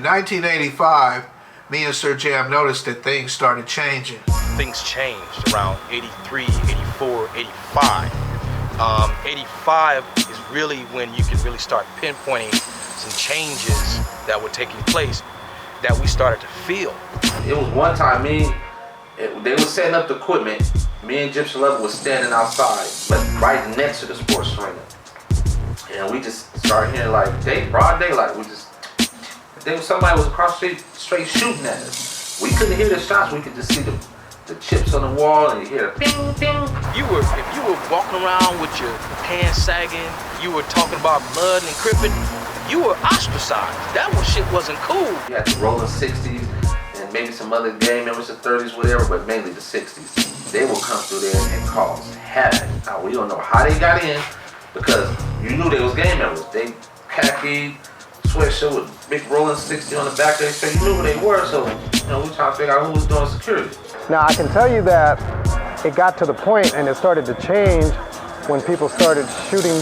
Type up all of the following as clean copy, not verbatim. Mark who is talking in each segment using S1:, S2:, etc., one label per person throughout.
S1: In 1985, me and Sir Jam noticed that things started changing.
S2: Things changed around 83, 84, 85. 85 is really when you can really start pinpointing some changes that were taking place that we started to feel.
S3: It was one time they were setting up the equipment. Me and Egyptian Lover was standing outside, but right next to the sports arena. And we just started hearing broad daylight. Somebody was across the street straight shooting at us. We couldn't hear the shots, we could just see the chips on the wall and you hear the ping, ping.
S2: If you were walking around with your pants sagging, you were talking about blood and crippin', you were ostracized. That shit wasn't cool.
S3: You had the rolling 60s and maybe some other gang members, the 30s, whatever, but mainly the 60s. They would come through there and cause havoc. Now, we don't know how they got in because you knew they was gang members. They khaki, sweatshirt with big rolling 60 on the back of their shirt. You knew who they were, so we trying to figure out who was doing security.
S4: Now, I can tell you that it got to the point and it started to change when people started shooting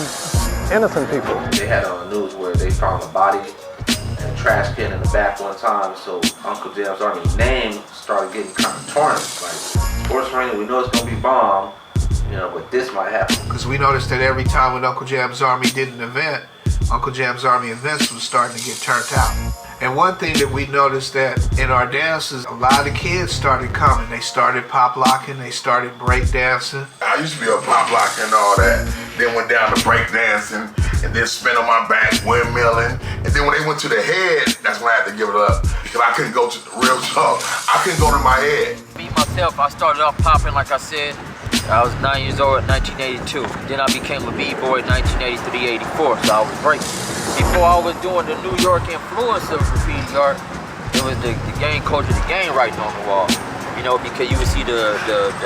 S4: innocent people.
S3: They had on the news where they found a body and a trash can in the back one time, so Uncle Jam's Army name started getting kind of tarnished. Like, sports arena, we know it's gonna be bombed, but this might happen.
S1: Because we noticed that every time when Uncle Jam's Army did an event, Uncle Jam's Army events was starting to get turned out. And one thing that we noticed that in our dances, a lot of kids started coming. They started pop locking, they started break dancing.
S5: I used to be a pop locker and all that. Then went down to break dancing and then spin on my back, windmilling. And then when they went to the head, that's when I had to give it up because I couldn't go to the real talk. I couldn't go to my head.
S6: Me, myself, I started off popping, like I said. I was 9 years old in 1982. Then I became a b-boy in 1983, 84, so I was breaking. Before I was doing the New York influence of graffiti art, it was the gang culture, the gang writing on the wall. Because you would see the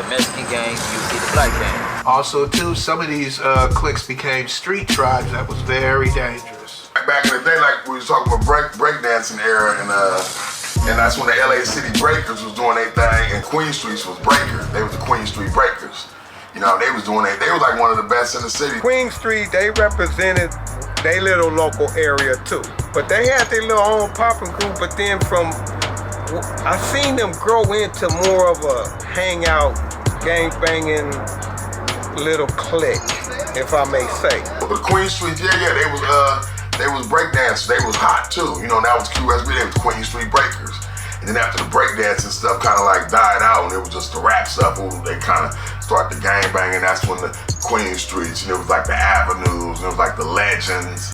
S6: Mexican gang, you would see the black gang.
S1: Also, too, some of these cliques became street tribes that was very dangerous.
S5: Back in the day, like we was talking about breakdancing era, and that's when the LA City Breakers was doing their thing, and Queen Streets was Breakers. They was the Queen Street Breakers. They was doing they was like one of the best in the city.
S7: Queen Street, they represented their little local area too. But they had their little own popping group, but then I seen them grow into more of a hangout, gang-banging little clique, if I may say.
S5: The Queen Street, they was breakdancers. They was hot too. That was QSB, they was Queen Street Breakers. And then after the breakdancing stuff kind of died out and it was just the rap stuff, they kind of started the gang banging. That's when the Queen Streets, and it was like the Avenues, and it was like the Legends.